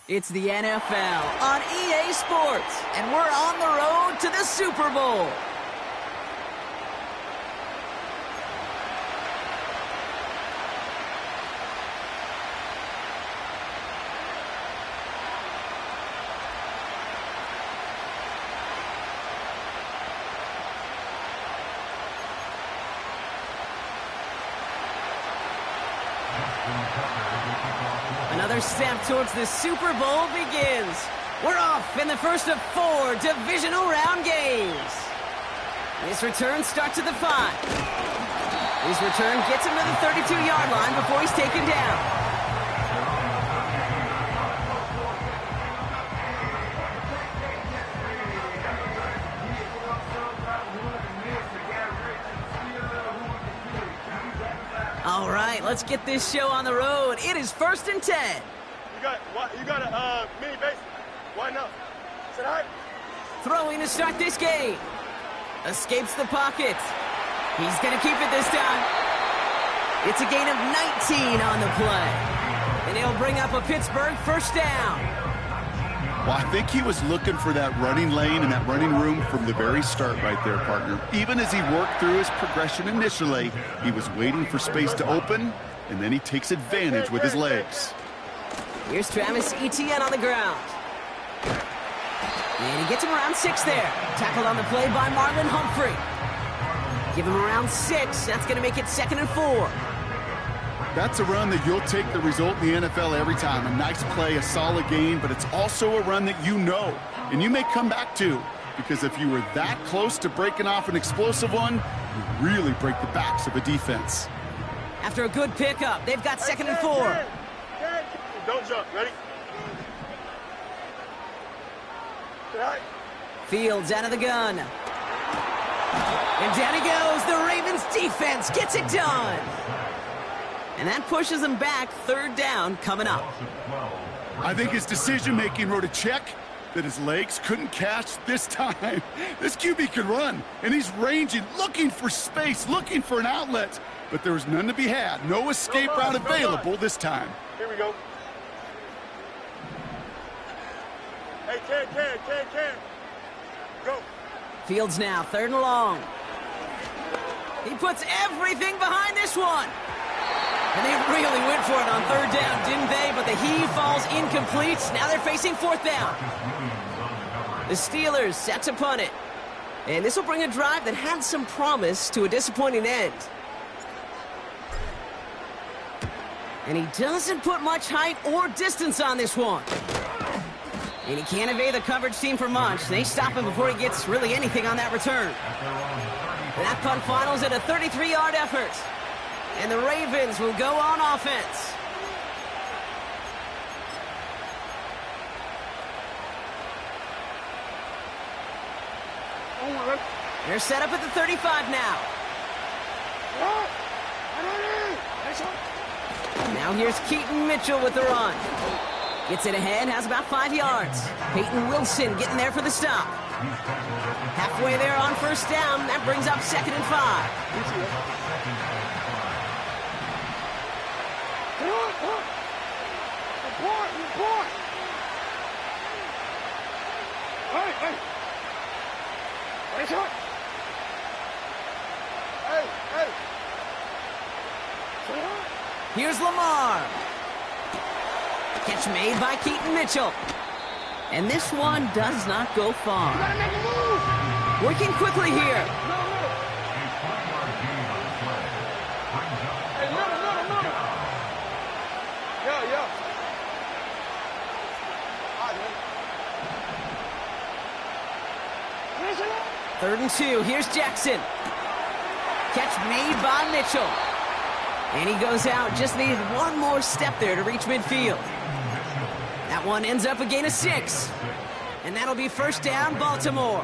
It's the NFL on EA Sports, and we're on the road to the Super Bowl. Another step towards the Super Bowl begins. We're off in the first of 4 divisional round games. This return starts at the 5. His return gets him to the 32-yard line before he's taken down. All right, let's get this show on the road. It is 1st and 10. You got a mini base. Why not? Say hi. Throwing to start this game. Escapes the pocket. He's going to keep it this time. It's a gain of 19 on the play. And he'll bring up a Pittsburgh first down. Well, I think he was looking for that running lane and that running room from the very start right there, partner. Even as he worked through his progression initially, he was waiting for space to open, and then he takes advantage with his legs. Here's Travis Etienne on the ground. And he gets him around 6 there. Tackled on the play by Marlon Humphrey. Give him around 6. That's going to make it 2nd and 4. That's a run that you'll take the result in the NFL every time. A nice play, a solid game, but it's also a run that you know, and you may come back to, because if you were that close to breaking off an explosive one, you really break the backs of a defense. After a good pickup, they've got 2nd and 4. Don't jump. Ready? Fields out of the gun. And down he goes. The Ravens defense gets it done. And that pushes them back. 3rd down coming up. I think his decision-making wrote a check that his legs couldn't catch this time. This QB can run, and he's ranging, looking for space, looking for an outlet. But there was none to be had. No escape route available this time. Here we go. Hey, Ken. Go. Fields now, 3rd and long. He puts everything behind this one. And they really went for it on 3rd down, didn't they? But the heave falls incomplete. Now they're facing 4th down. The Steelers set to punt it. And this will bring a drive that had some promise to a disappointing end. And he doesn't put much height or distance on this one. And he can't evade the coverage team for much. They stop him before he gets really anything on that return. And that punt finals at a 33-yard effort. And the Ravens will go on offense. They're set up at the 35 now. Now here's Keaton Mitchell with the run. Gets it ahead, has about 5 yards. Peyton Wilson getting there for the stop. Halfway there on 1st down. That brings up 2nd and 5. Here's Lamar. Catch made by Keaton Mitchell. And this one does not go far. Working quickly here. Third and 2. Here's Jackson. Catch made by Mitchell. And he goes out. Just needed one more step there to reach midfield. That one ends up a gain of 6. And that'll be 1st down, Baltimore.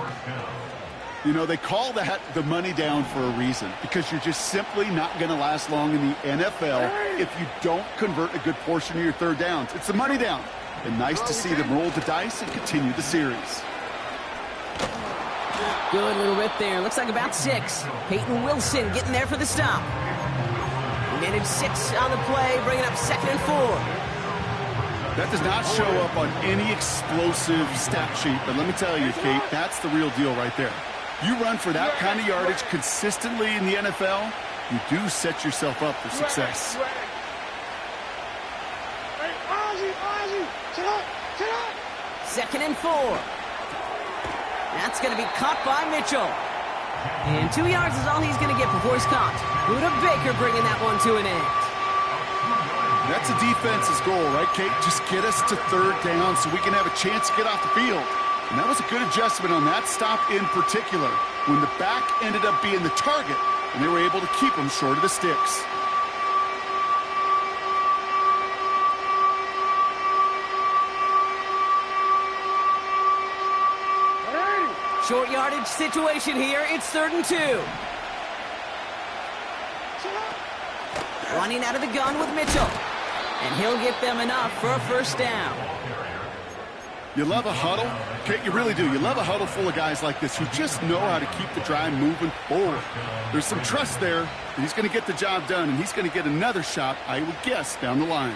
You know, they call that the money down for a reason, because you're just simply not going to last long in the NFL if you don't convert a good portion of your 3rd downs. It's the money down. And nice to see them roll the dice and continue the series. Good little rip there. Looks like about 6. Peyton Wilson getting there for the stop. He managed 6 on the play, bringing up 2nd and 4. That does not show up on any explosive stat sheet, but let me tell you, Kate, that's the real deal right there. You run for that kind of yardage consistently in the NFL, you do set yourself up for success. Second and 4. That's going to be caught by Mitchell. And 2 yards is all he's going to get before he's caught. Budda Baker bringing that one to an end. That's a defense's goal, right, Kate? Just get us to third down so we can have a chance to get off the field. And that was a good adjustment on that stop in particular, when the back ended up being the target, and they were able to keep him short of the sticks. Short yardage situation here. It's 3rd and 2. Running out of the gun with Mitchell. And he'll get them enough for a first down. You love a huddle? Kate, you really do. You love a huddle full of guys like this who just know how to keep the drive moving forward. There's some trust there that he's going to get the job done, and he's going to get another shot, I would guess, down the line.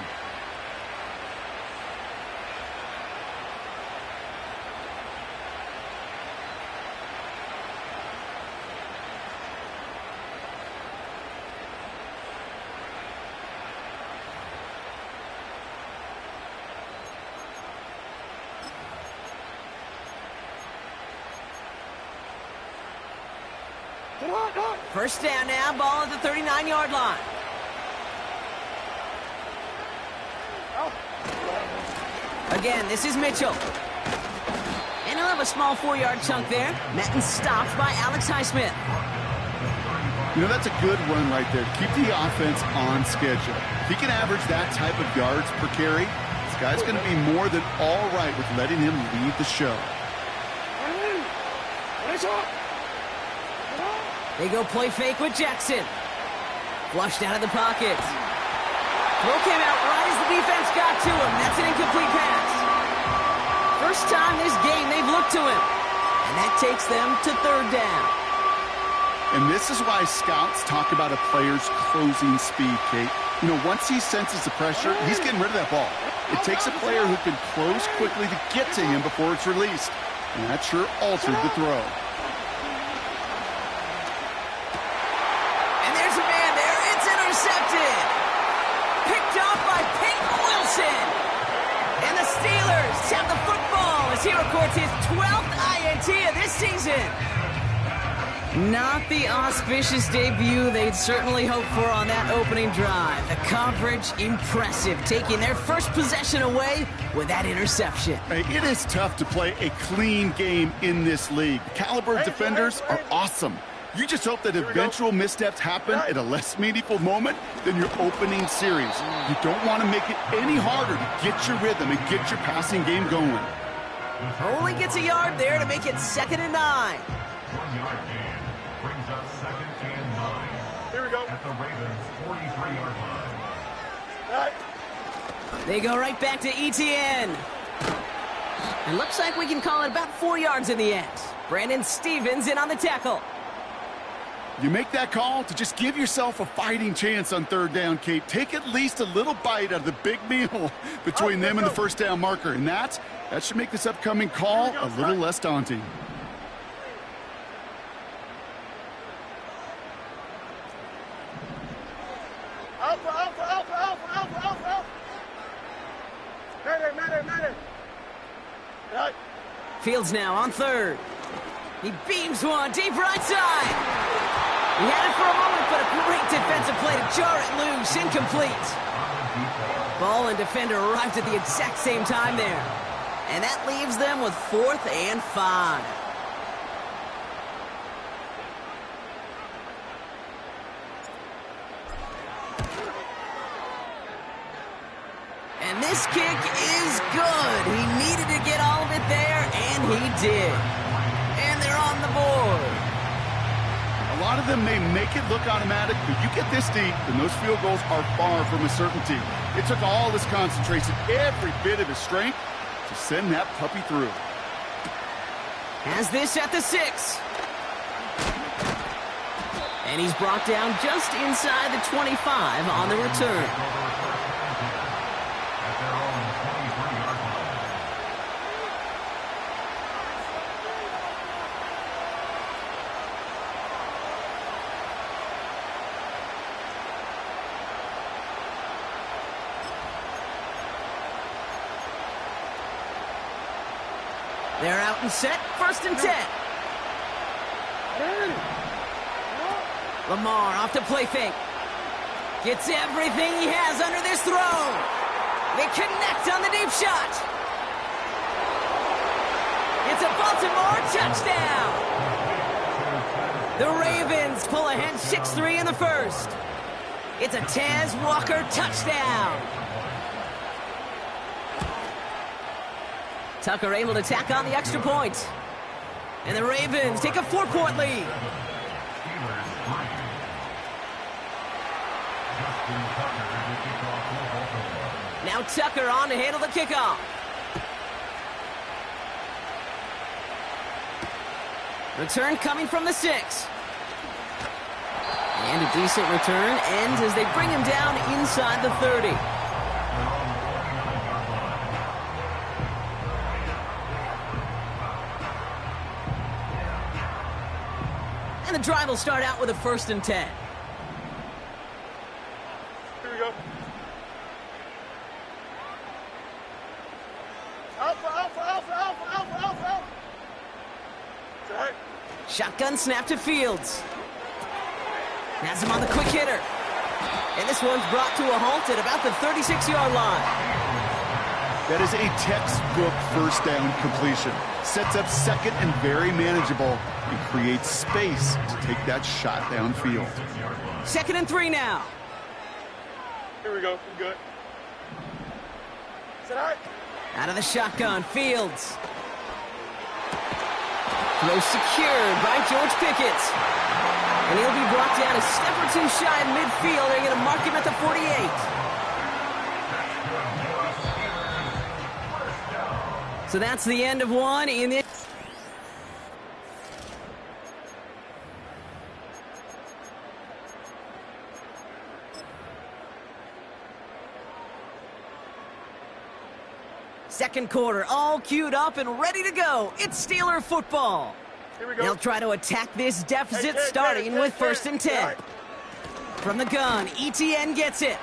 First down now, ball at the 39-yard line. Again, this is Mitchell. And he'll have a small 4-yard chunk there. Met and stopped by Alex Highsmith. You know, that's a good run right there. Keep the offense on schedule. If he can average that type of yards per carry, this guy's going to be more than all right with letting him lead the show. They go play fake with Jackson. Flushed out of the pocket. Throw came out right as the defense got to him. That's an incomplete pass. First time this game they've looked to him. And that takes them to 3rd down. And this is why scouts talk about a player's closing speed, Kate. You know, once he senses the pressure, he's getting rid of that ball. It takes a player who can close quickly to get to him before it's released. And that sure altered the throw. Intercepted. Picked up by Peyton Wilson. And the Steelers have the football as he records his 12th INT of this season. Not the auspicious debut they'd certainly hoped for on that opening drive. The coverage, impressive, taking their first possession away with that interception. Hey, it is tough to play a clean game in this league. Caliber defenders are awesome. You just hope that eventual missteps happen at a less meaningful moment than your opening series. You don't want to make it any harder to get your rhythm and get your passing game going. Only gets a yard there to make it 2nd and 9. Brings up 2nd and 9. Here we go. At the Ravens' 43-yard line. All right. They go right back to ETN. It looks like we can call it about 4 yards in the end. Brandon Stevens in on the tackle. You make that call to just give yourself a fighting chance on 3rd down, Kate. Take at least a little bite out of the big meal between them and the first down marker. And that should make this upcoming call a little less daunting. Alpha. Mayday. Right. Fields now on 3rd. He beams one deep right side. He had it for a moment, but a great defensive play to jar it loose. Incomplete. Ball and defender arrived at the exact same time there. And that leaves them with 4th and 5. And this kick is good. He needed to get all of it there, and he did. And they're on the board. A lot of them may make it look automatic, but you get this deep, and those field goals are far from a certainty. It took all his concentration, every bit of his strength, to send that puppy through. Has this at the 6. And he's brought down just inside the 25 on the return. At their own 23 They're out and set, 1st and 10. Lamar off to play fake. Gets everything he has under this throw. They connect on the deep shot. It's a Baltimore touchdown. The Ravens pull ahead 6-3 in the first. It's a Tez Walker touchdown. Tucker able to tack on the extra point. And the Ravens take a 4-point lead. Now Tucker on to handle the kickoff. Return coming from the 6. And a decent return ends as they bring him down inside the 30. And the drive will start out with a 1st and 10. Here we go. Alpha, alpha, alpha, alpha, alpha, alpha, alpha. Right. Shotgun snap to Fields. Has him on the quick hitter. And this one's brought to a halt at about the 36-yard line. That is a textbook 1st down completion. Sets up 2nd and very manageable and creates space to take that shot downfield. 2nd and 3 now. Here we go. We're good. Is that all right? Out of the shotgun, Fields. Throw secured by George Pickett. And he'll be brought down a step or 2 shy of midfield. They're going to mark him at the 48. So that's the end of one in it. Second quarter, all queued up and ready to go. It's Steeler football. Here we go. They'll try to attack this deficit, starting with 1st and 10. From the gun, ETN gets it.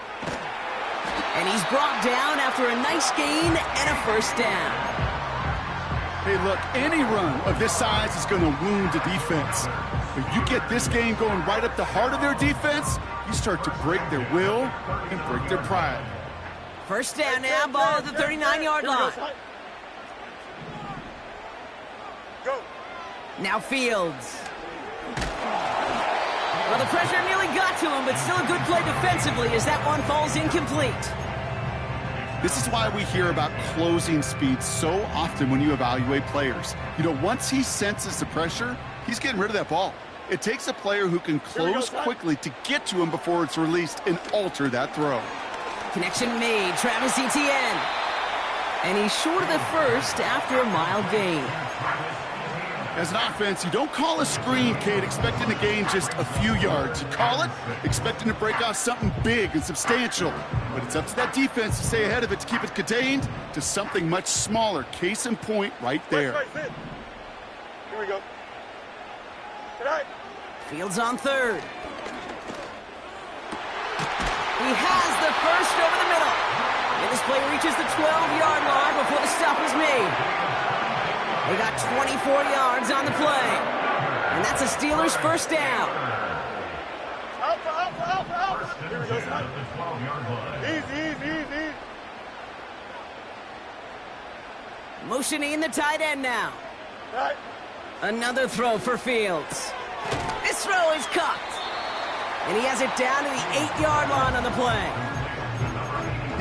And he's brought down after a nice gain and a 1st down. Hey, look, any run of this size is going to wound the defense. But you get this game going right up the heart of their defense, you start to break their will and break their pride. 1st down now, ball at the 39-yard line. Go. Now Fields. Well, the pressure nearly got to him, but still a good play defensively as that one falls incomplete. This is why we hear about closing speed so often when you evaluate players. You know, once he senses the pressure, he's getting rid of that ball. It takes a player who can close quickly to get to him before it's released and alter that throw. Connection made, Travis Etienne. And he's short of the 1st after a mile gain. As an offense, you don't call a screen, Kate, expecting to gain just a few yards. You call it expecting to break off something big and substantial. But it's up to that defense to stay ahead of it, to keep it contained to something much smaller. Case in point right there. Right. Here we go. Good night. Fields on 3rd. He has the 1st over the middle. And this play reaches the 12-yard line before the stop is made. They got 24 yards on the play. And that's a Steelers 1st down. Alpha, alpha, alpha, alpha. Here we go, son. Easy. Motioning the tight end now. Right. Another throw for Fields. This throw is caught. And he has it down to the 8-yard line on the play.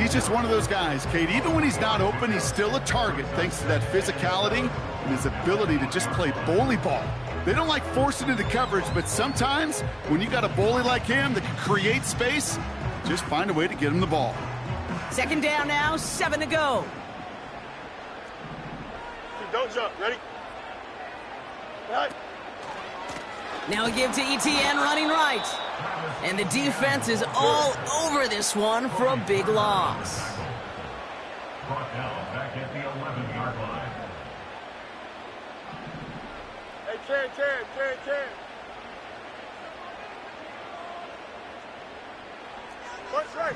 He's just one of those guys, Kate. Even when he's not open, he's still a target thanks to that physicality and his ability to just play bully ball. They don't like forcing into coverage, but sometimes when you got a bully like him that can create space, just find a way to get him the ball. 2nd down now, 7 to go. Don't jump. Ready? Right. Now a give to ETN running right. And the defense is all over this one for a big loss. Brought down back at the 11-yard line. Hey, Karen. What's right?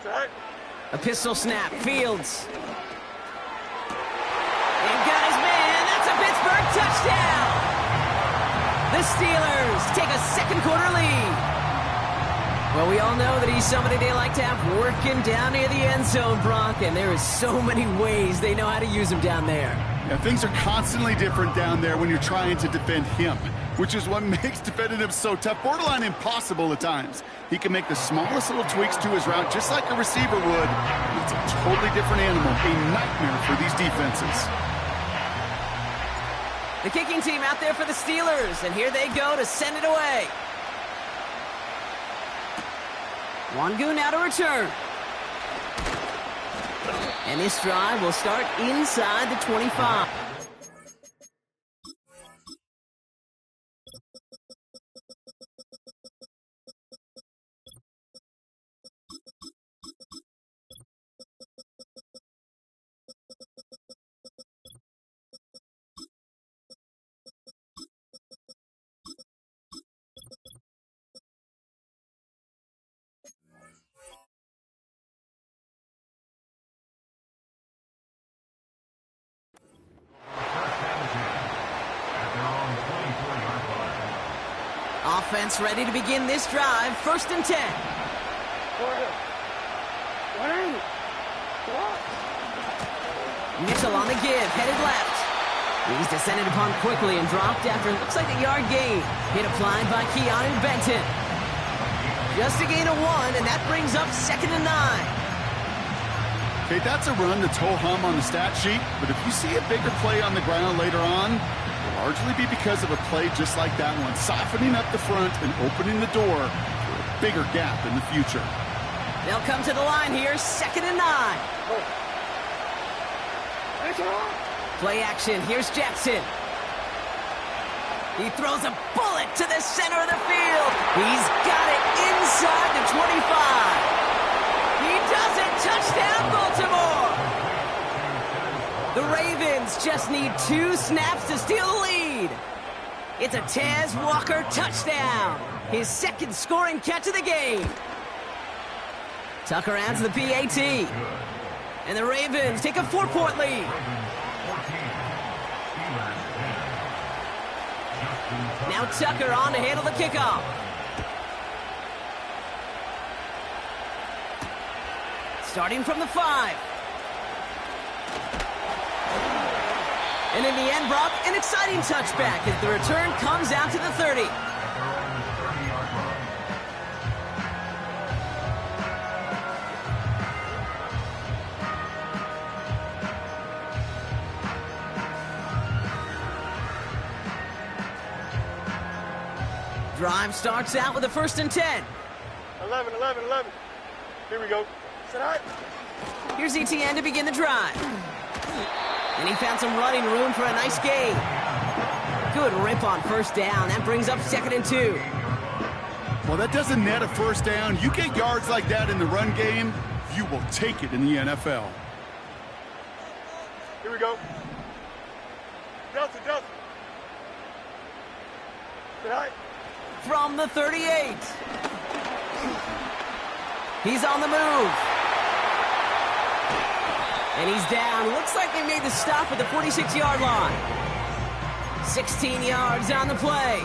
Right. A pistol snap, Fields. And got his man, that's a Pittsburgh touchdown! The Steelers take a second quarter lead. Well, we all know that he's somebody they like to have working down near the end zone, Brock, and there is so many ways they know how to use him down there. Yeah, things are constantly different down there when you're trying to defend him, which is what makes defending him so tough, borderline impossible at times. He can make the smallest little tweaks to his route just like a receiver would. It's a totally different animal, a nightmare for these defenses. The kicking team out there for the Steelers, and here they go to send it away. Wangu now to return. And this drive will start inside the 25. Offense ready to begin this drive. 1st and 10. Mitchell on the give, headed left. He's descended upon quickly and dropped after it looks like a yard gain. Hit applied by Keanu Benton. Just a gain of 1, and that brings up 2nd and 9. Okay, that's a run that's ho-hum on the stat sheet, but if you see a bigger play on the ground later on, it'll largely be because of a play just like that one, softening up the front and opening the door for a bigger gap in the future. They'll come to the line here, 2nd and 9. Play action, here's Jackson. He throws a bullet to the center of the field. He's got it inside the 25. He does it, touchdown Baltimore! The Ravens just need 2 snaps to steal the lead. It's a Tez Walker touchdown. His 2nd scoring catch of the game. Tucker adds the PAT. And the Ravens take a 4-point lead. Now Tucker on to handle the kickoff. Starting from the 5. And in the end, Brock, an exciting touchback as the return comes out to the 30. Drive starts out with a 1st and 10. 11. Here we go. Sit out. Here's ETN to begin the drive. And he found some running room for a nice gain. Good rip on 1st down. That brings up 2nd and 2. Well, that doesn't net a 1st down. You get yards like that in the run game, you will take it in the NFL. Here we go. Delta. Sit out. From the 38. He's on the move. And he's down. Looks like they made the stop at the 46-yard line. 16 yards on the play.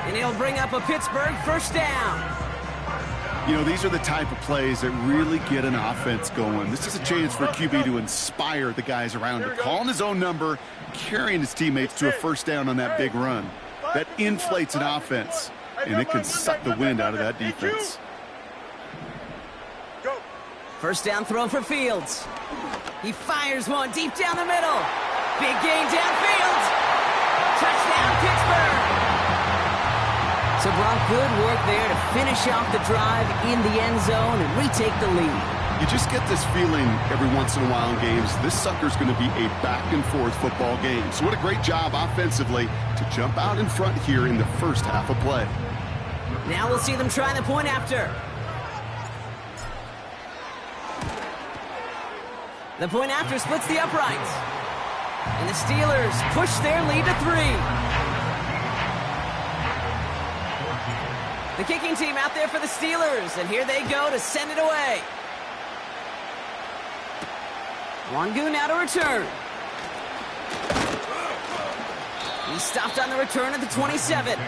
And he'll bring up a Pittsburgh 1st down. You know, these are the type of plays that really get an offense going. This is a chance for a QB to inspire the guys around him. Calling his own number, carrying his teammates to a 1st down on that big run. That inflates an offense, and it can suck the wind out of that defense. 1st down throw for Fields. He fires one deep down the middle. Big gain downfield. Touchdown, Pittsburgh. So Brock, good work there to finish off the drive in the end zone and retake the lead. You just get this feeling every once in a while in games, this sucker's going to be a back-and-forth football game. So what a great job offensively to jump out in front here in the 1st half of play. Now we'll see them try the point after. The point after splits the uprights. And the Steelers push their lead to 3. The kicking team out there for the Steelers, and here they go to send it away. Wangu now to return. He stopped on the return at the 27.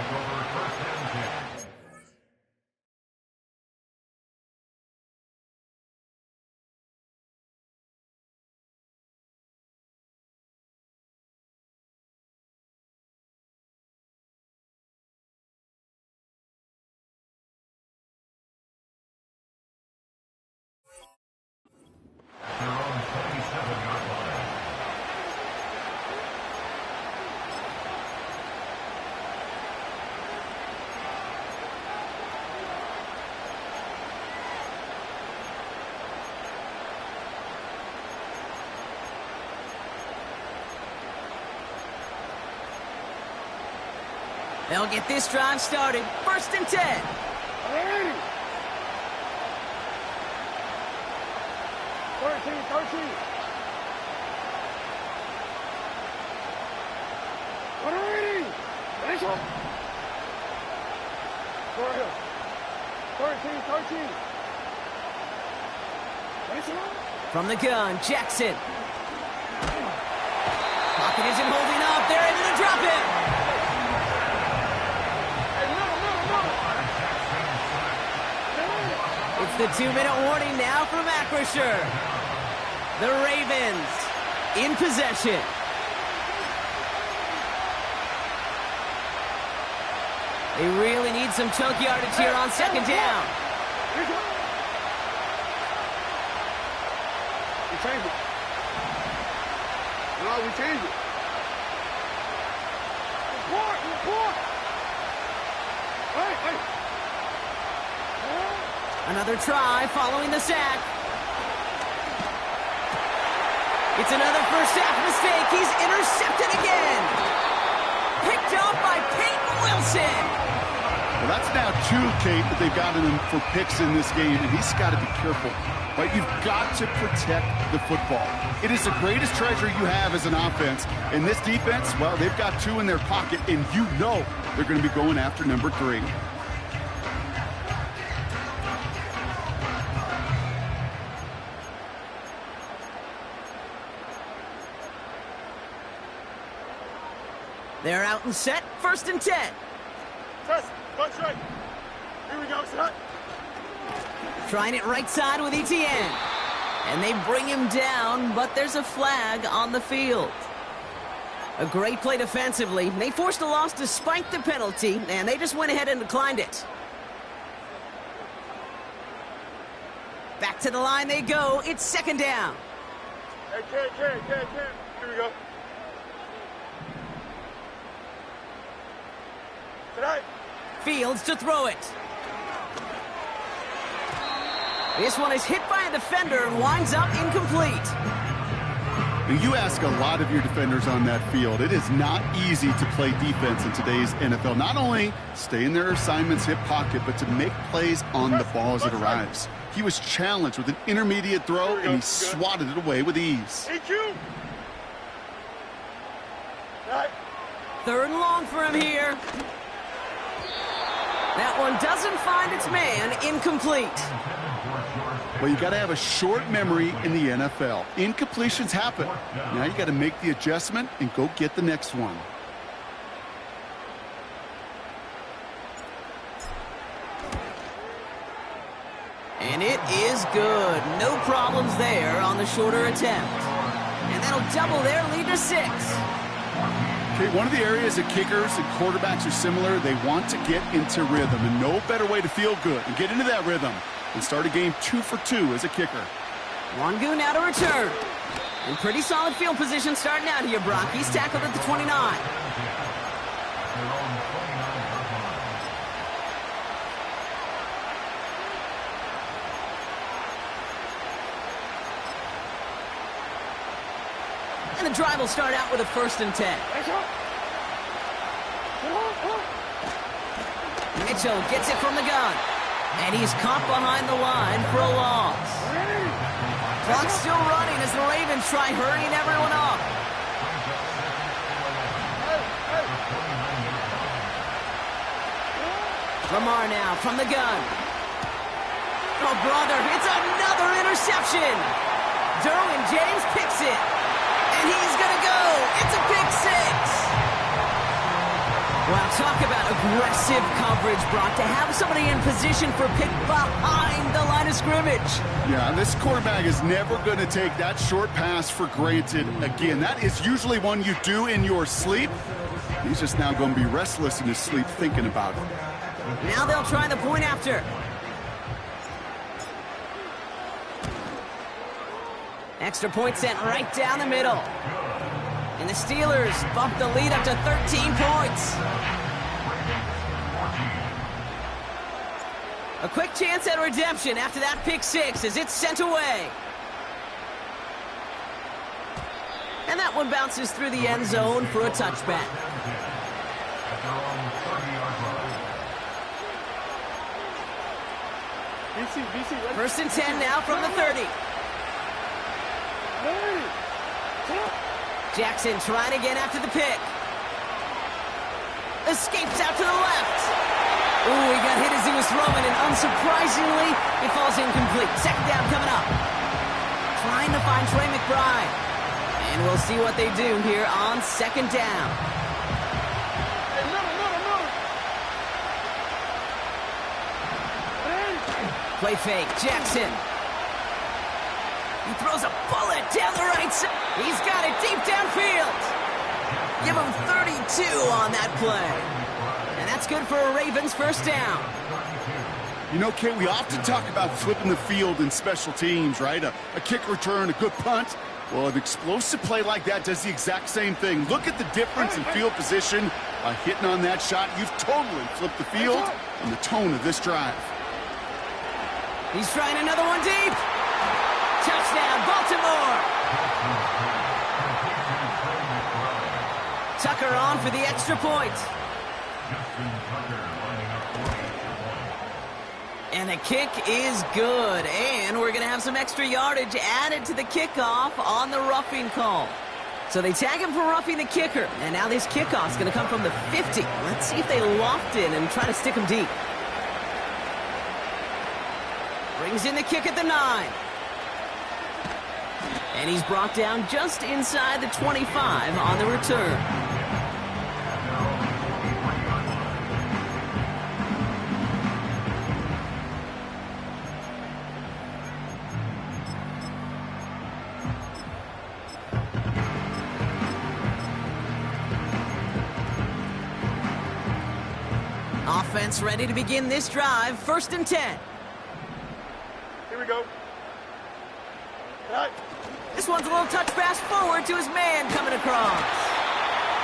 They'll get this drive started. 1st and 10. Alrighty. 13. Alrighty. Finish him. Go ahead. 13. Finish him. From the gun, Jackson. Pocket isn't holding up. They're able to drop him. It's the 2-minute warning now from Acrisure. The Ravens in possession. They really need some chunk yardage here on 2nd down. We change it. No, we change it. Report. Hey. Another try following the sack. It's another first half mistake. He's intercepted again. Picked up by Peyton Wilson. Well, that's now 2, Kate, that they've gotten him for picks in this game, and he's got to be careful. Right? You've got to protect the football. It is the greatest treasure you have as an offense. And this defense, well, they've got 2 in their pocket, and you know they're going to be going after number 3. They're out and set. 1st and 10. Press. Punch right. Here we go, son. Trying it right side with Etienne. And they bring him down, but there's a flag on the field. A great play defensively. They forced a loss despite the penalty, and they just went ahead and declined it. Back to the line they go. It's 2nd down. Hey, Cam. Here we go. Tonight. Fields to throw it. This one is hit by a defender and winds up incomplete. And you ask a lot of your defenders on that field. It is not easy to play defense in today's NFL. Not only stay in their assignment's hip pocket, but to make plays on the ball as it arrives. He was challenged with an intermediate throw, and he swatted it away with ease. EQ. Right. 3rd and long for him here. That one doesn't find its man. Incomplete. Well, you got to have a short memory in the NFL. Incompletions happen. Now you got to make the adjustment and go get the next one. And it is good. No problems there on the shorter attempt. And that'll double their lead to 6. Okay, one of the areas that kickers and quarterbacks are similar, they want to get into rhythm. And no better way to feel good and get into that rhythm and start a game 2 for 2 as a kicker. Wangu now to return. In pretty solid field position starting out here, Brock. He's tackled at the 29. And the drive will start out with a 1st and 10. Mitchell gets it from the gun. And he's caught behind the line for a loss. Clock's still running as the Ravens try hurrying everyone up. Lamar now from the gun. Oh, brother, it's another interception. Derwin James picks aggressive coverage, Brock, to have somebody in position for pick behind the line of scrimmage. Yeah, this quarterback is never going to take that short pass for granted again. That is usually one you do in your sleep. He's just now going to be restless in his sleep thinking about it. Now they'll try the point after. Extra point sent right down the middle. And the Steelers bump the lead up to 13 points. A quick chance at redemption after that pick six as it's sent away. And that one bounces through the end zone for a touchback. First and 10 now from the 30. Jackson trying again after the pick. Escapes out to the left. Ooh, he got hit as he was throwing, and unsurprisingly, it falls incomplete. Second down coming up. Trying to find Trey McBride. And we'll see what they do here on second down. Play fake, Jackson. He throws a bullet down the right side. He's got it deep downfield. Give him 32 on that play. And that's good for a Ravens first down. You know, Kate, we often talk about flipping the field in special teams, right? A kick return, a good punt. Well, an explosive play like that does the exact same thing. Look at the difference in field position. By hitting on that shot, you've totally flipped the field and the tone of this drive. He's trying another one deep. Touchdown, Baltimore. Tucker on for the extra point. And the kick is good. And we're going to have some extra yardage added to the kickoff on the roughing call. So they tag him for roughing the kicker. And now this kickoff is going to come from the 50. Let's see if they loft in and try to stick him deep. Brings in the kick at the 9. And he's brought down just inside the 25 on the return. Offense ready to begin this drive. First and 10. Here we go. Right. This one's a little touch pass forward to his man coming across.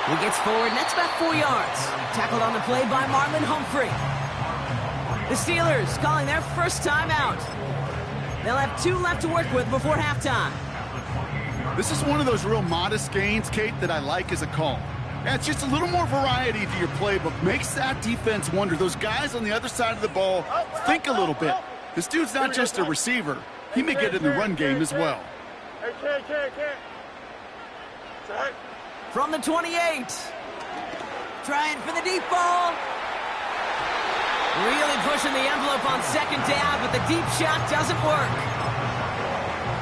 He gets forward, and that's about 4 yards. Tackled on the play by Marlon Humphrey. The Steelers calling their first time out. They'll have 2 left to work with before halftime. This is one of those real modest gains, Kate, that I like as a call. Yeah, it's just a little more variety to your playbook. Makes that defense wonder. Those guys on the other side of the ball think a little bit. This dude's not just a receiver. He may get in the run game as well. Hey, can't. From the 28. Trying for the deep ball. Really pushing the envelope on second down, but the deep shot doesn't work.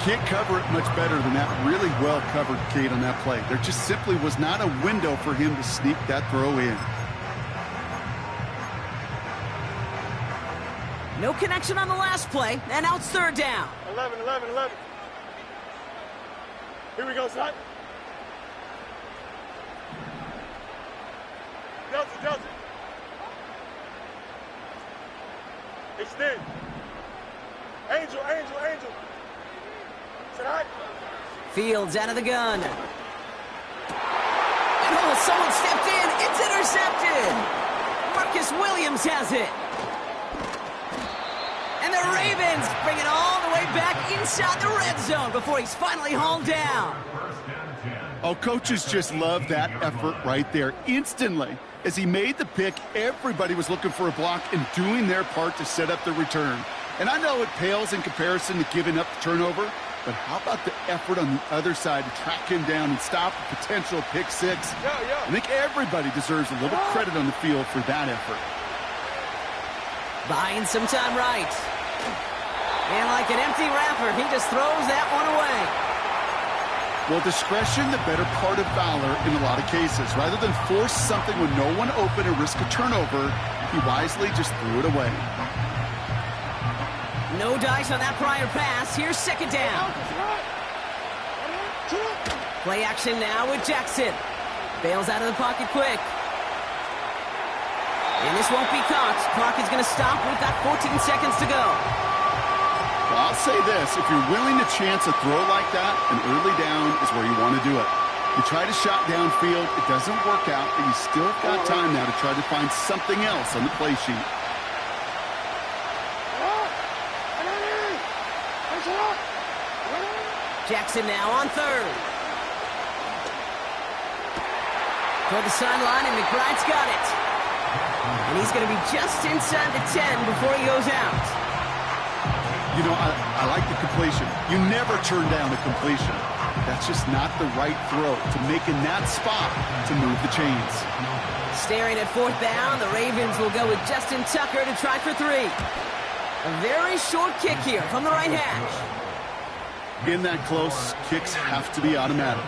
Can't cover it much better than that. Really well covered, Kate, on that play. There just simply was not a window for him to sneak that throw in. No connection on the last play, and now it's third down. 11. Here we go, son. Delta. Extend. Angel. Tonight. Fields out of the gun. Oh, someone stepped in. It's intercepted. Marcus Williams has it. And the Ravens bring it all the way back inside the red zone before he's finally hauled down. Oh, coaches just love that effort right there. Instantly, as he made the pick, everybody was looking for a block and doing their part to set up the return. And I know it pales in comparison to giving up the turnover, but how about the effort on the other side to track him down and stop a potential pick six? I think everybody deserves a little credit on the field for that effort. Buying some time right. And like an empty wrapper, he just throws that one away. Well, discretion, the better part of valor in a lot of cases. Rather than force something with no one open and risk a turnover, he wisely just threw it away. No dice on that prior pass. Here's second down. Play action now with Jackson. Bails out of the pocket quick. And this won't be caught. Clock is going to stop. We've got 14 seconds to go. Well, I'll say this. If you're willing to chance a throw like that, an early down is where you want to do it. You try to shot downfield. It doesn't work out, but you still got time now to try to find something else on the play sheet. Jackson now on third. Toward the sideline, and McBride's got it. And he's going to be just inside the 10 before he goes out. You know, I like the completion. You never turn down a completion. That's just not the right throw to make in that spot to move the chains. Staring at fourth down, the Ravens will go with Justin Tucker to try for 3. A very short kick here from the right hash. In that close, kicks have to be automatic.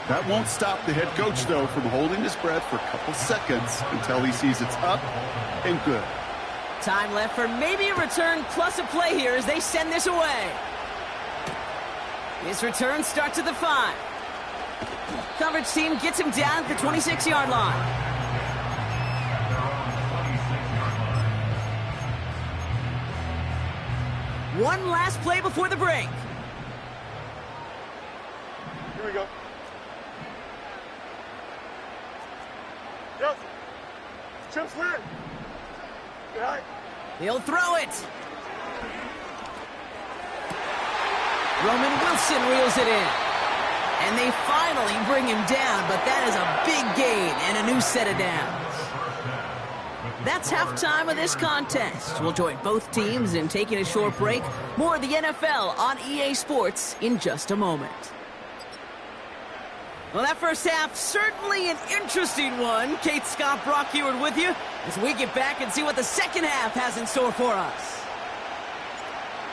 That won't stop the head coach, though, from holding his breath for a couple seconds until he sees it's up and good. Time left for maybe a return plus a play here as they send this away. His return starts at the 5. Coverage team gets him down at the 26-yard line. One last play before the break. Here we go. Yes. Chip slid. Right. He'll throw it. Roman Wilson reels it in. And they finally bring him down, but that is a big gain and a new set of downs. That's halftime of this contest. We'll join both teams in taking a short break. More of the NFL on EA Sports in just a moment. Well, that first half, certainly an interesting one. Kate Scott, Brock Heward with you as we get back and see what the second half has in store for us.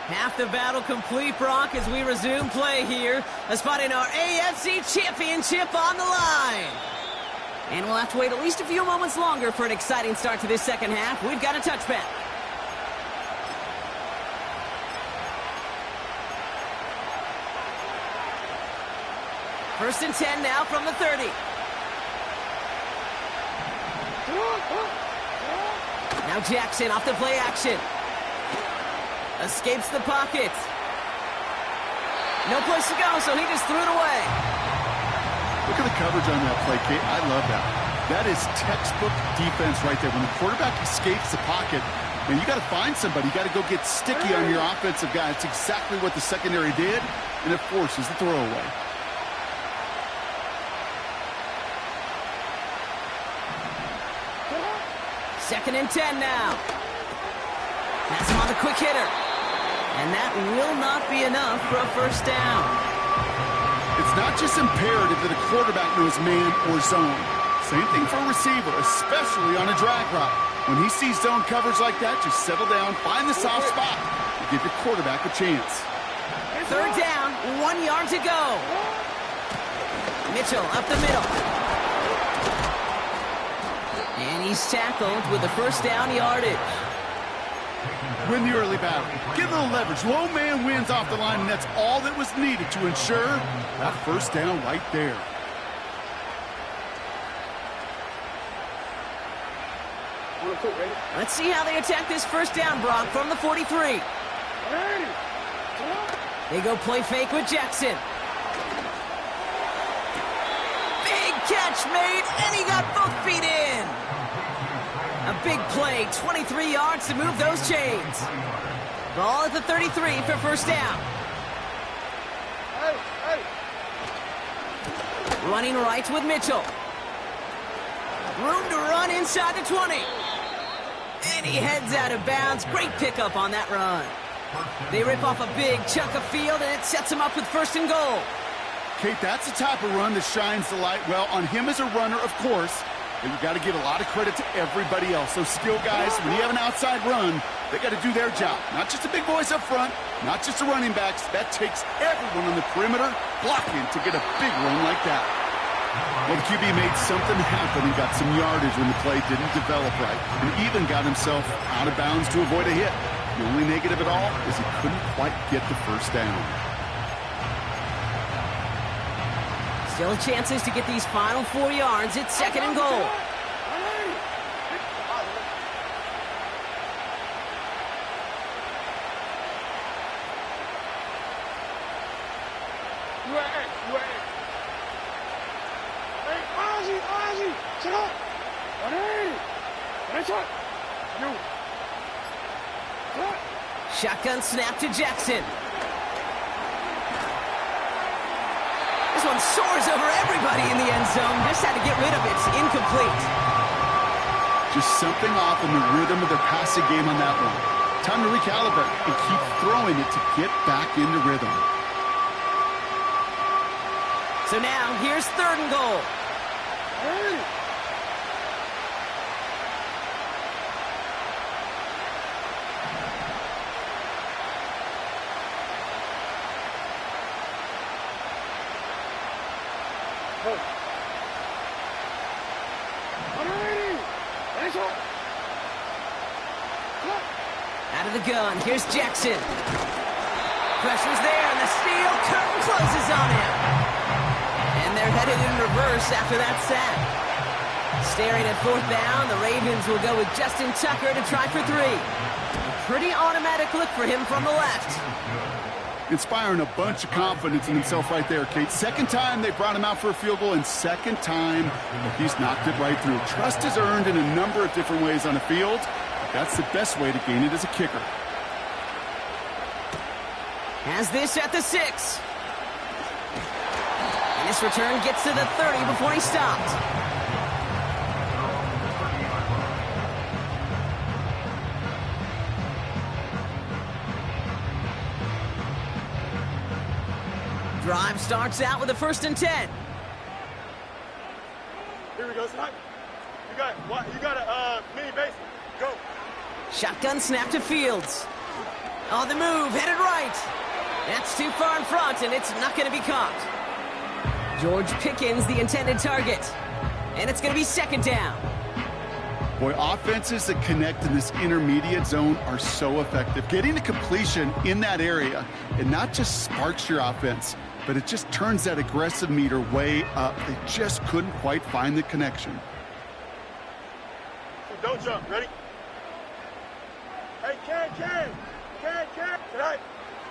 Half the battle complete, Brock, as we resume play here. A spot in our AFC Championship on the line. And we'll have to wait at least a few moments longer for an exciting start to this second half. We've got a touchback. First and 10 now from the 30. Now Jackson off the play action. Escapes the pocket. No place to go, so he just threw it away. Look at the coverage on that play, Kate. I love that. That is textbook defense right there. When the quarterback escapes the pocket, and you got to find somebody. You got to go get sticky on your offensive guy. That's exactly what the secondary did, and it forces the throwaway. Second and 10 now. Pass him on the quick hitter. And that will not be enough for a first down. It's not just imperative that a quarterback knows man or zone. Same thing for a receiver, especially on a drag route. When he sees zone coverage like that, just settle down, find the soft spot, and give your quarterback a chance. Third down, 1 yard to go. Mitchell up the middle. And he's tackled with the first down yardage. Win the early battle. Get a little leverage. Low man wins off the line, and that's all that was needed to ensure that first down right there. Let's see how they attack this first down, Brock, from the 43. They go play fake with Jackson. Big catch made, and he got both feet in. A big play, 23 yards to move those chains. Ball at the 33 for first down. Running right with Mitchell. Room to run inside the 20. And he heads out of bounds. Great pickup on that run. They rip off a big chunk of field, and it sets him up with first and goal. Kate, that's the type of run that shines the light well on him as a runner, of course, But you got to give a lot of credit to everybody else. Those skill guys, when you have an outside run, they got to do their job. Not just the big boys up front, not just the running backs. That takes everyone on the perimeter blocking to get a big run like that. Well, the QB made something happen and got some yardage when the play didn't develop right, and even got himself out of bounds to avoid a hit. The only negative at all is he couldn't quite get the first down. Still chances to get these final 4 yards. It's 2nd and goal. Shotgun snap to Jackson. This one soars over everybody in the end zone. Just had to get rid of it. It's incomplete. Just something off in the rhythm of their passing game on that one. Time to recalibrate and keep throwing it to get back into rhythm. So now, here's 3rd and goal. Out of the gun, here's Jackson. Pressure's there, and the steel curtain closes on him. And they're headed in reverse after that sack. Staring at 4th down, the Ravens will go with Justin Tucker to try for 3. A pretty automatic look for him from the left. Inspiring a bunch of confidence in himself right there, Kate. 2nd time they brought him out for a field goal, and 2nd time he's knocked it right through. Trust is earned in a number of different ways on the field. That's the best way to gain it as a kicker. Has this at the 6. And this return gets to the 30 before he stopped. Drive starts out with a 1st and 10. Here we go, Snipe. You got a mini base. Go. Shotgun snap to Fields. On the move, headed right. That's too far in front, and it's not going to be caught. George Pickens, the intended target. And it's going to be 2nd down. Boy, offenses that connect in this intermediate zone are so effective. Getting the completion in that area, it not just sparks your offense, but it just turns that aggressive meter way up. They just couldn't quite find the connection. Don't jump. Ready? Hey, Ken. Tonight.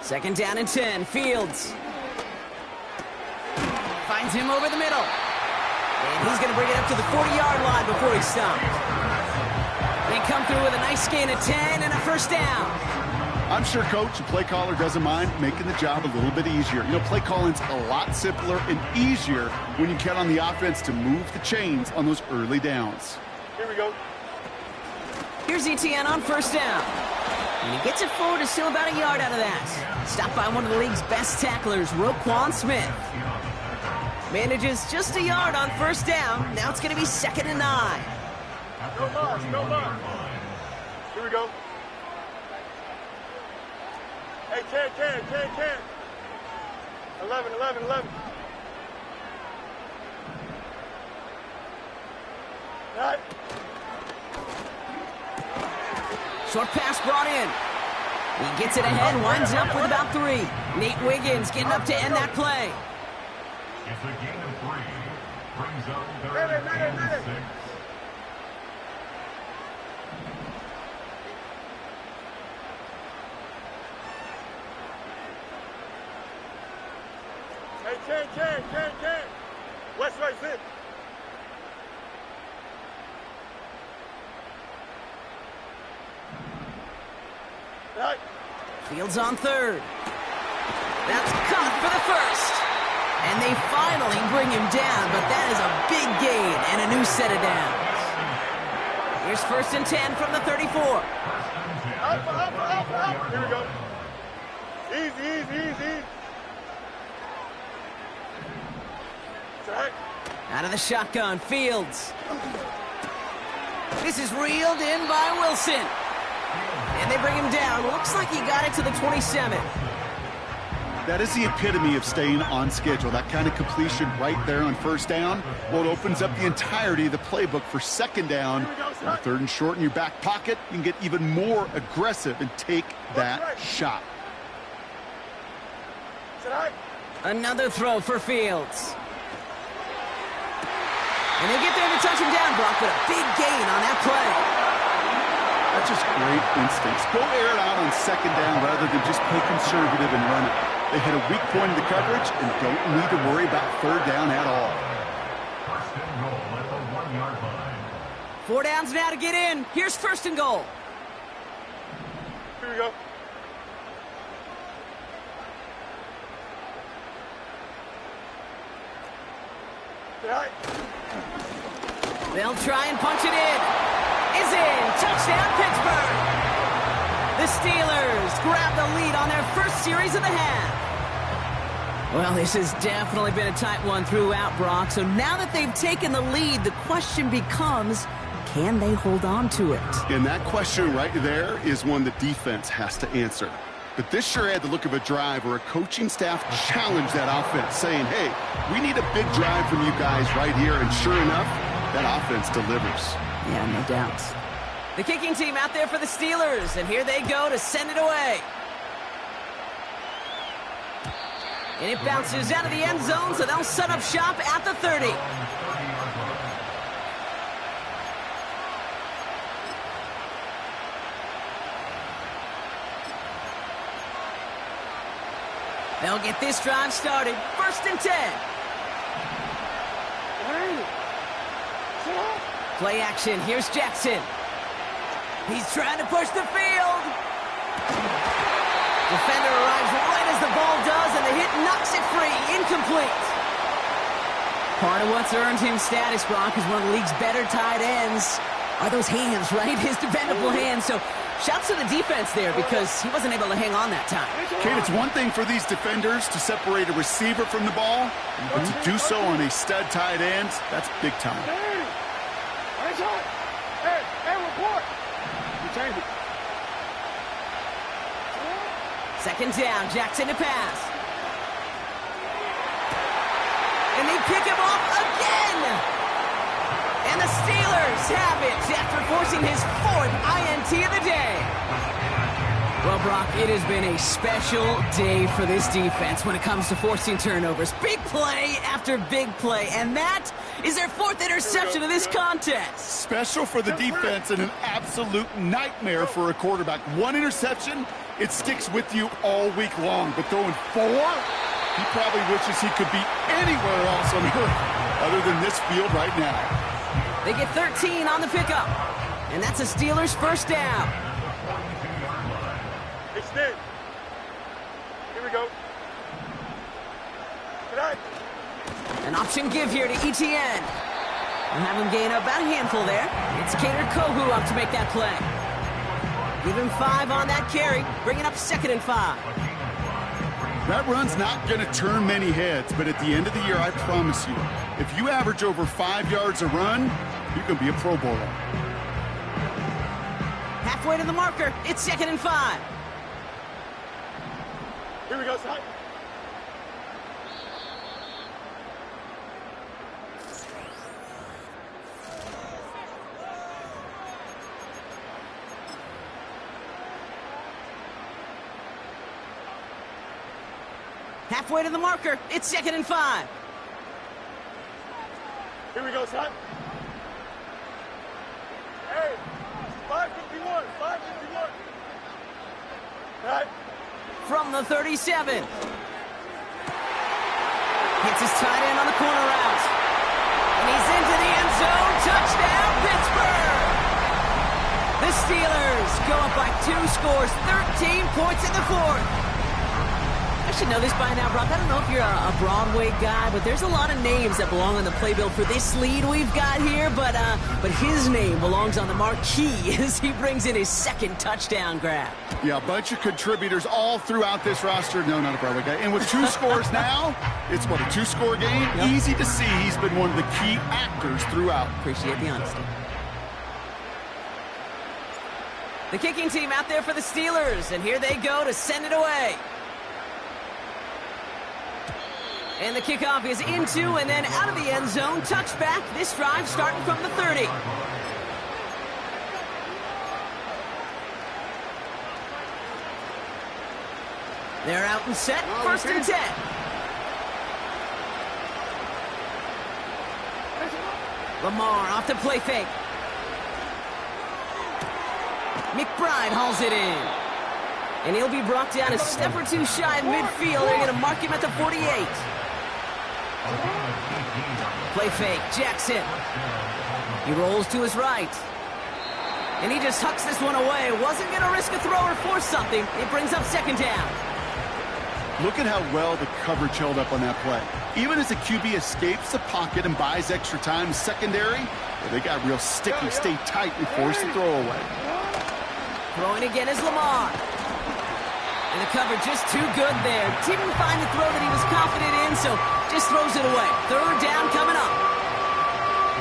2nd down and 10. Fields. Finds him over the middle. And he's going to bring it up to the 40-yard line before he's stopped. They come through with a nice gain of 10 and a 1st down. I'm sure coach and play caller doesn't mind making the job a little bit easier. You know, play calling's a lot simpler and easier when you count on the offense to move the chains on those early downs. Here we go. Here's Etienne on 1st down. And he gets it forward to still about a yard out of that. Stopped by one of the league's best tacklers, Roquan Smith. Manages just a yard on 1st down. Now it's going to be 2nd and 9. No more. Here we go. Hey, Ken. 11. Right. Short pass brought in. He gets it ahead, winds up with about 3. Nate Wiggins getting up to end that play. It's a gain of 3. Brings up 3rd and 6. Hey, Ken. West right, sit. Right. Fields on 3rd. That's caught for the 1st. And they finally bring him down, but that is a big gain and a new set of downs. Here's 1st and 10 from the 34. Up. Here we go. Easy. Out of the shotgun, Fields. This is reeled in by Wilson. And they bring him down. Looks like he got it to the 27. That is the epitome of staying on schedule. That kind of completion right there on first down. Well, it opens up the entirety of the playbook for second down. On third and short in your back pocket, you can get even more aggressive and take that shot. Another throw for Fields. And they get there to touch him down, Brock, with a big gain on that play. That's just great instincts. Go air it out on second down rather than just play conservative and run it. They hit a weak point in the coverage and don't need to worry about third down at all. First and goal at the 1-yard line. 4 downs now to get in. Here's first and goal. Here we go. They'll try and punch it in. Is in. Touchdown, Pittsburgh. The Steelers grab the lead on their first series of the half. Well, this has definitely been a tight one throughout, Brock. So now that they've taken the lead, the question becomes, can they hold on to it? And that question right there is one the defense has to answer. But this sure had the look of a drive where a coaching staff challenged that offense, saying, hey, we need a big drive from you guys right here. And sure enough, that offense delivers. Yeah, no doubt. The kicking team out there for the Steelers, and here they go to send it away. And it bounces out of the end zone, so they'll set up shop at the 30. They'll get this drive started. First and 10. Play action. Here's Jackson. He's trying to push the field. Defender arrives right as the ball does, and the hit knocks it free. Incomplete. Part of what's earned him status, Brock, is one of the league's better tight ends are those hands, right? His dependable hands. So shouts to the defense there because he wasn't able to hang on that time. Kate, it's one thing for these defenders to separate a receiver from the ball, but to do so on a stud tight end, that's big time. Hey, report. You changed it. Second down, Jackson to pass. And they pick him off again. And the Steelers have it after forcing his 4th INT of the day. Well, Brock, it has been a special day for this defense when it comes to forcing turnovers. Big play after big play, and that is their 4th interception of this contest. Special for the defense and an absolute nightmare for a quarterback. 1 interception, it sticks with you all week long. But throwing 4, he probably wishes he could be anywhere else on earth other than this field right now. They get 13 on the pickup, and that's a Steelers first down. Extend. Here we go. An option give here to Etienne. We'll have him gain about a handful there. It's Kader Kohou up to make that play. Give him 5 on that carry, bringing up 2nd and 5. That run's not going to turn many heads, but at the end of the year, I promise you, if you average over 5 yards a run, you can be a Pro Bowler. Halfway to the marker, it's 2nd and 5. Here we go, son. Halfway to the marker, it's 2nd and 5. Here we go, son. Hey, 551, 551. Right. From the 37. Hits his tight end on the corner route. And he's into the end zone. Touchdown, Pittsburgh! The Steelers go up by 2 scores, 13 points in the 4th. I should know this by now, Brock. I don't know if you're a Broadway guy, but there's a lot of names that belong on the playbill for this lead we've got here. But his name belongs on the marquee as he brings in his 2nd touchdown grab. Yeah, a bunch of contributors all throughout this roster. No, not a Broadway guy. And with 2 scores now, it's what, a 2-score game? Yep. Easy to see he's been one of the key actors throughout. Appreciate the honesty. The kicking team out there for the Steelers, and here they go to send it away. And the kickoff is into and then out of the end zone. Touchback. This drive starting from the 30. They're out and set. First and 10. Lamar off the play fake. McBride hauls it in. And he'll be brought down a step or two shy of midfield. They're going to mark him at the 48. Play fake. Jackson. He rolls to his right. And he just hucks this one away. Wasn't going to risk a throw or force something. It brings up second down. Look at how well the coverage held up on that play. Even as the QB escapes the pocket and buys extra time secondary, they got real sticky, stay tight, and force the throw away. Throwing again is Lamar. And the cover just too good there. Didn't find the throw that he was confident in, so just throws it away. Third down coming up.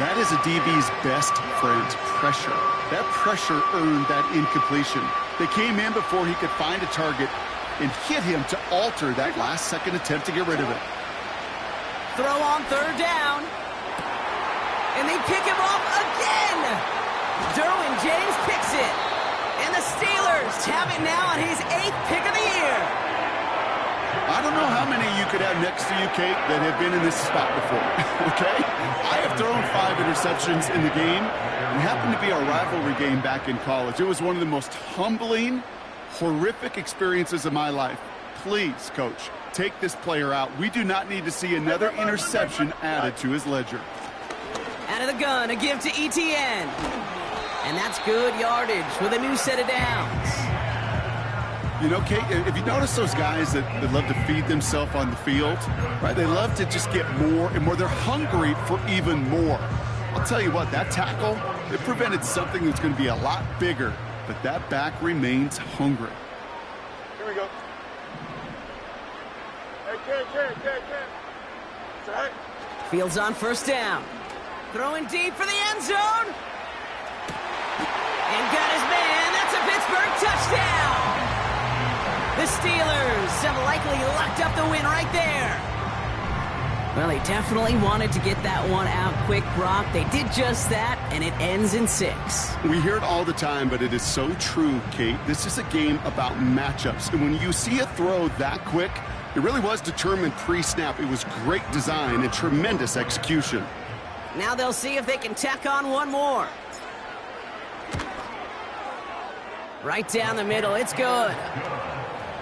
That is a DB's best friend, pressure. That pressure earned that incompletion. They came in before he could find a target and hit him to alter that last-second attempt to get rid of it. Throw on third down. And they pick him off again. Derwin James picks it. And the Steelers have it now on his 8th pick of the year. I don't know how many you could have next to you, Kate, that have been in this spot before, okay? I have thrown 5 interceptions in the game, and it happened to be our rivalry game back in college. It was one of the most humbling, horrific experiences of my life. Please, Coach, take this player out. We do not need to see another interception added to his ledger. Out of the gun, a give to ETN. And that's good yardage with a new set of downs. You know, Kate, if you notice those guys that love to feed themselves on the field, right? They love to just get more and more. They're hungry for even more. I'll tell you what, that tackle, it prevented something that's going to be a lot bigger, but that back remains hungry. Here we go. Hey, Ken. It's all right. Fields on first down. Throwing deep for the end zone. And got his man. That's a Pittsburgh touchdown. The Steelers have likely locked up the win right there. Well, they definitely wanted to get that one out quick, Brock. They did just that, and it ends in 6. We hear it all the time, but it is so true, Kate. This is a game about matchups. And when you see a throw that quick, it really was determined pre-snap. It was great design and tremendous execution. Now they'll see if they can tack on one more. Right down the middle. It's good.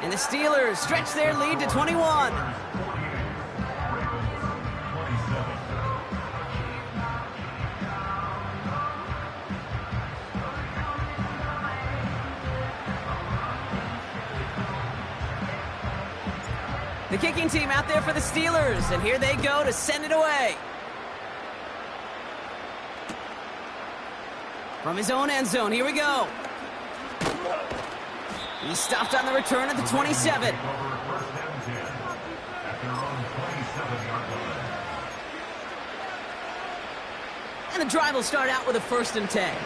And the Steelers stretch their lead to 21. The kicking team out there for the Steelers, and here they go to send it away. From his own end zone, here we go. He stopped on the return at the 27. And the drive will start out with a 1st and 10.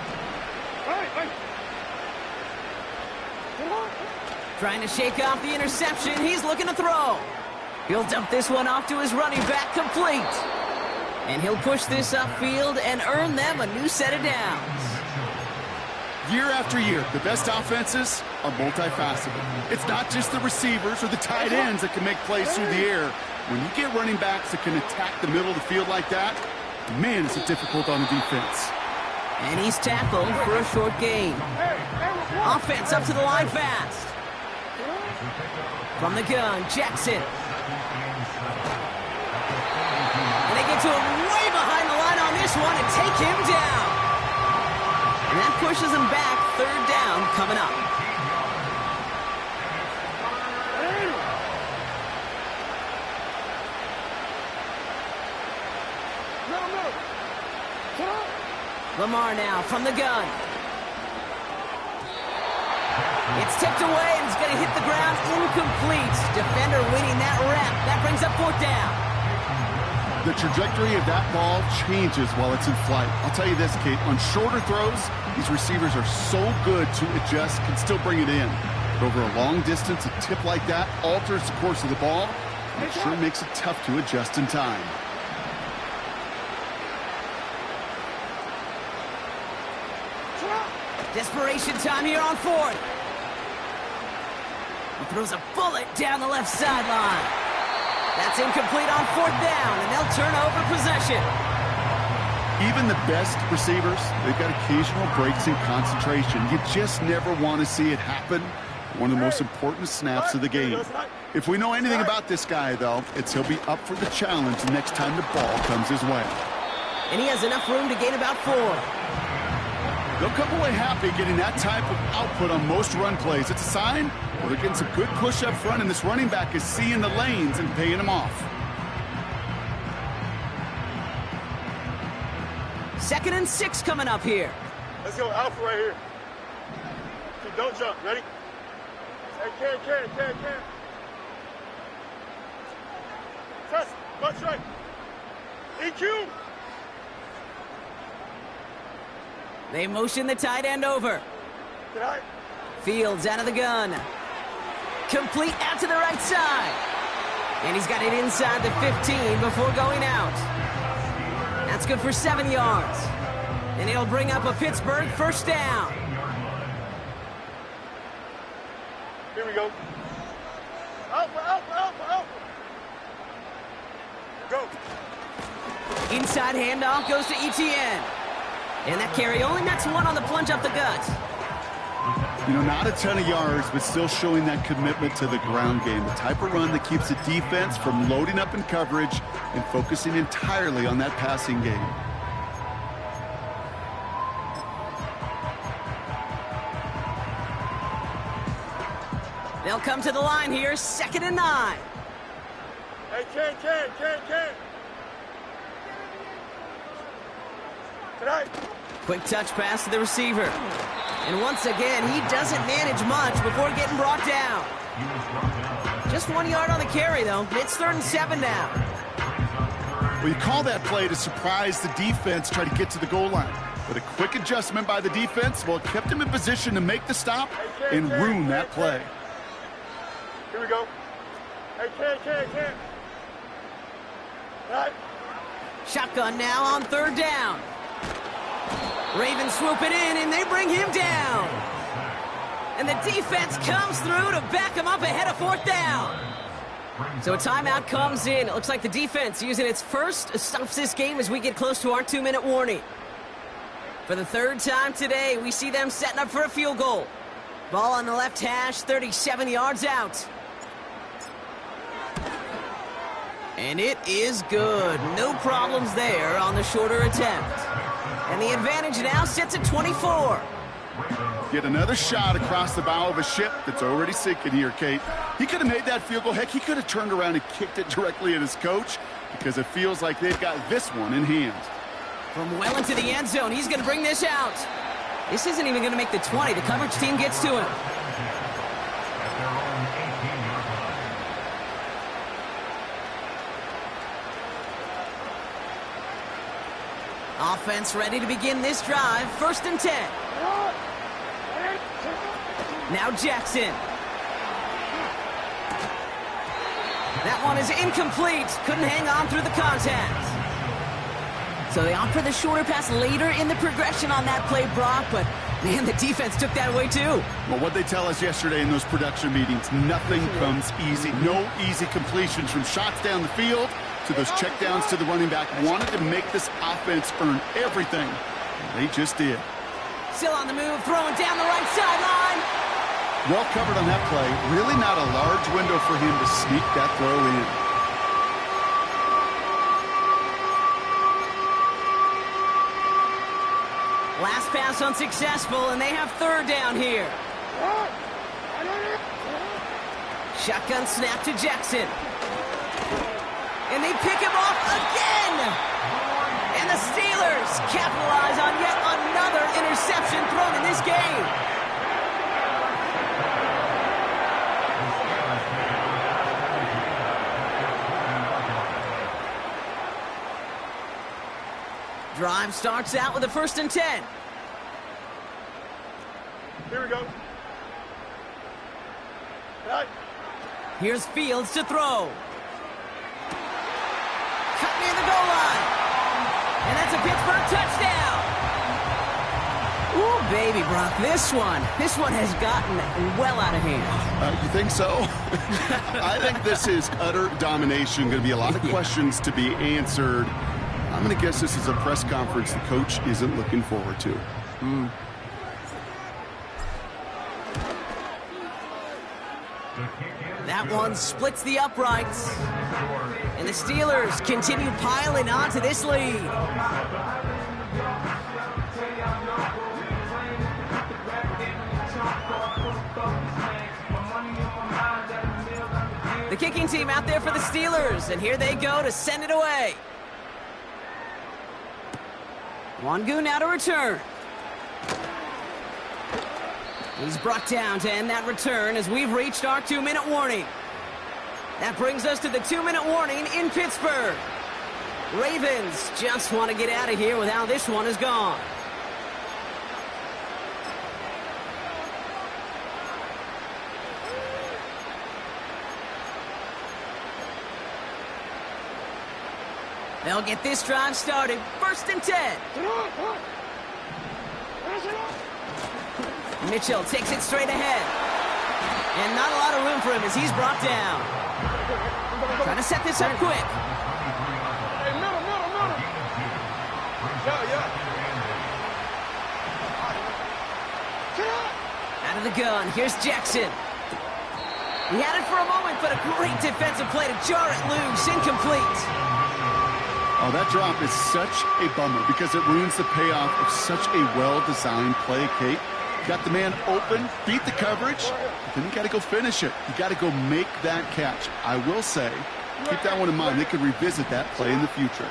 Trying to shake off the interception. He's looking to throw. He'll dump this one off to his running back, complete. And he'll push this upfield and earn them a new set of downs. Year after year, the best offenses are multifaceted. It's not just the receivers or the tight ends that can make plays through the air. When you get running backs that can attack the middle of the field like that, man, is it difficult on the defense. And he's tackled for a short gain. Offense up to the line fast. From the gun, Jackson. And they get to him way behind the line on this one and take him down. And that pushes him back. 3rd down coming up. Lamar now from the gun. It's tipped away and it's going to hit the ground incomplete. Defender winning that rep. That brings up 4th down. The trajectory of that ball changes while it's in flight. I'll tell you this, Kate, on shorter throws, these receivers are so good to adjust, can still bring it in. But over a long distance, a tip like that alters the course of the ball, and it sure makes it tough to adjust in time. Desperation time here on fourth. He throws a bullet down the left sideline. That's incomplete on fourth down, and they'll turn over possession. Even the best receivers, they've got occasional breaks in concentration. You just never want to see it happen. One of the most important snaps of the game. If we know anything about this guy, though, it's he'll be up for the challenge the next time the ball comes his way. And he has enough room to gain about 4. They'll come away happy getting that type of output on most run plays. It's a sign well, they're getting some good push up front, and this running back is seeing the lanes and paying them off. 2nd and 6 coming up here. Let's go alpha right here. Okay, don't jump. Ready? Hey, can. Test. Butt right. EQ. They motion the tight end over. Get out. Fields out of the gun. Complete out to the right side. And he's got it inside the 15 before going out. That's good for 7 yards. And he'll bring up a Pittsburgh first down. Here we go. Alpha. Go. Inside handoff goes to Etienne. And that carry only nets 1 on the plunge up the gut. You know, not a ton of yards, but still showing that commitment to the ground game. The type of run that keeps the defense from loading up in coverage and focusing entirely on that passing game. They'll come to the line here, 2nd and 9. Hey, can. Tonight. Quick touch pass to the receiver. And once again, he doesn't manage much before getting brought down. Just 1 yard on the carry, though. It's 3rd and 7 now. Well, you call that play to surprise the defense, try to get to the goal line. But a quick adjustment by the defense, well, it kept him in position to make the stop and ruin that play. Here we go. Hey, can. Right. Shotgun now on 3rd down. Ravens swoop it in, and they bring him down. And the defense comes through to back him up ahead of 4th down. So a timeout comes in. It looks like the defense using its first stops this game as we get close to our 2-minute warning. For the 3rd time today, we see them setting up for a field goal. Ball on the left hash, 37 yards out. And it is good. No problems there on the shorter attempt. And the advantage now sits at 24. Get another shot across the bow of a ship that's already sinking here, Kate. He could have made that field goal. Heck, he could have turned around and kicked it directly at his coach because it feels like they've got this one in hand. From well into the end zone, he's going to bring this out. This isn't even going to make the 20. The coverage team gets to him. Offense ready to begin this drive. 1st and 10. Now Jackson. That one is incomplete. Couldn't hang on through the contact. So they opt for the shorter pass later in the progression on that play, Brock, but man, the defense took that away too. Well, what they tell us yesterday in those production meetings, nothing comes easy. No easy completions from shots down the field to those checkdowns to the running back. Wanted to make this offense earn everything. And they just did. Still on the move, throwing down the right sideline. Well covered on that play. Really not a large window for him to sneak that throw in. Last pass unsuccessful, and they have 3rd down here. Shotgun snap to Jackson. And they pick him off again. And the Steelers capitalize on yet another interception thrown in this game. Drive starts out with a 1st and 10. Here we go. Right. Here's Fields to throw. Cut near the goal line. And that's a Pittsburgh touchdown. Ooh, baby, Brock, this one has gotten well out of hand. You think so? I think this is utter domination. Going to be a lot of questions to be answered. I'm going to guess this is a press conference the coach isn't looking forward to. That one splits the uprights. And the Steelers continue piling onto this lead. The kicking team out there for the Steelers, and here they go to send it away. Wangu now to return. He's brought down to end that return as we've reached our 2-minute warning. That brings us to the 2-minute warning in Pittsburgh. Ravens just want to get out of here with how this one is gone. They'll get this drive started. 1st and 10. Mitchell takes it straight ahead. And not a lot of room for him as he's brought down. Trying to set this up quick. Hey, middle. Yeah. Out of the gun, here's Jackson. He had it for a moment, but a great defensive play to jar it loose. Incomplete. Oh, that drop is such a bummer because it ruins the payoff of such a well-designed play, Kate. Got the man open, beat the coverage, but then you got to go finish it. You got to go make that catch. I will say, keep that one in mind. They could revisit that play in the future.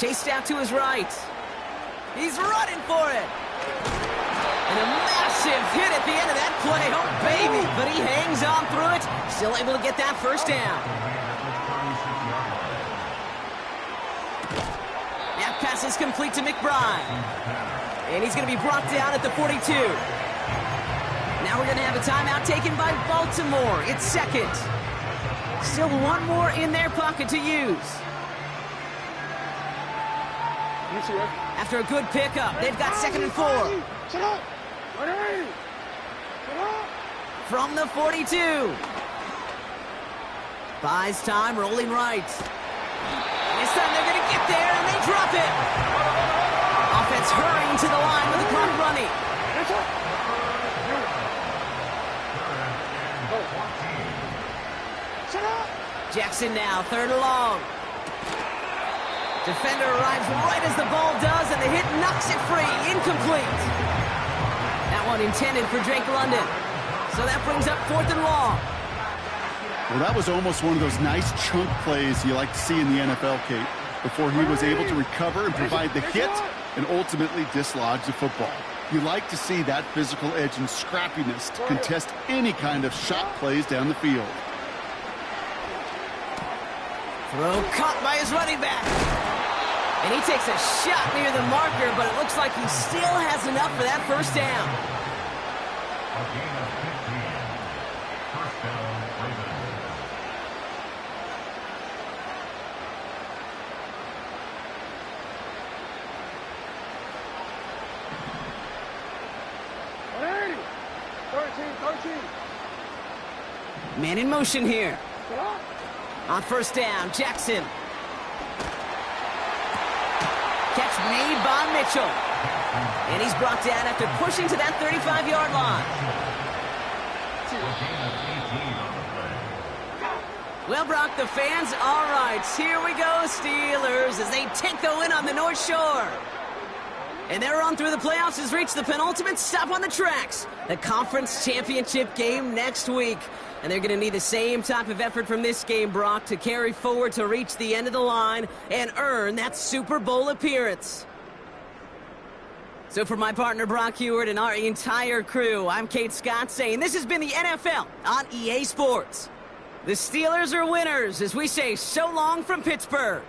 Chased out to his right. He's running for it. And a massive hit at the end of that play. Oh, baby. But he hangs on through it. Still able to get that 1st down. That pass is complete to McBride. And he's going to be brought down at the 42. Now we're going to have a timeout taken by Baltimore. It's 2nd. Still one more in their pocket to use. After a good pickup, they've got 2nd and 4. From the 42. Buys time, rolling right. This time they're going to get there, and they drop it. Offense hurrying to the line with the clock running. Jackson now, 3rd and long. Defender arrives right as the ball does, and the hit knocks it free. Incomplete. That one intended for Drake London. So that brings up 4th and long. Well, that was almost one of those nice chunk plays you like to see in the NFL, Kate, before he was able to recover and provide the hit and ultimately dislodge the football. You like to see that physical edge and scrappiness to contest any kind of shot plays down the field. Throw caught by his running back. And he takes a shot near the marker, but it looks like he still has enough for that 1st down. A gain of 15. 1st down, Ravens. Man in motion here. On 1st down, Jackson. Catch made by Mitchell. And he's brought down after pushing to that 35-yard line. Well, Brock, the fans, all right. Here we go, Steelers, as they take the win on the North Shore. And their run through the playoffs has reached the penultimate stop on the tracks. The conference championship game next week. And they're going to need the same type of effort from this game, Brock, to carry forward to reach the end of the line and earn that Super Bowl appearance. So for my partner, Brock Huard, and our entire crew, I'm Kate Scott saying this has been the NFL on EA Sports. The Steelers are winners as we say so long from Pittsburgh.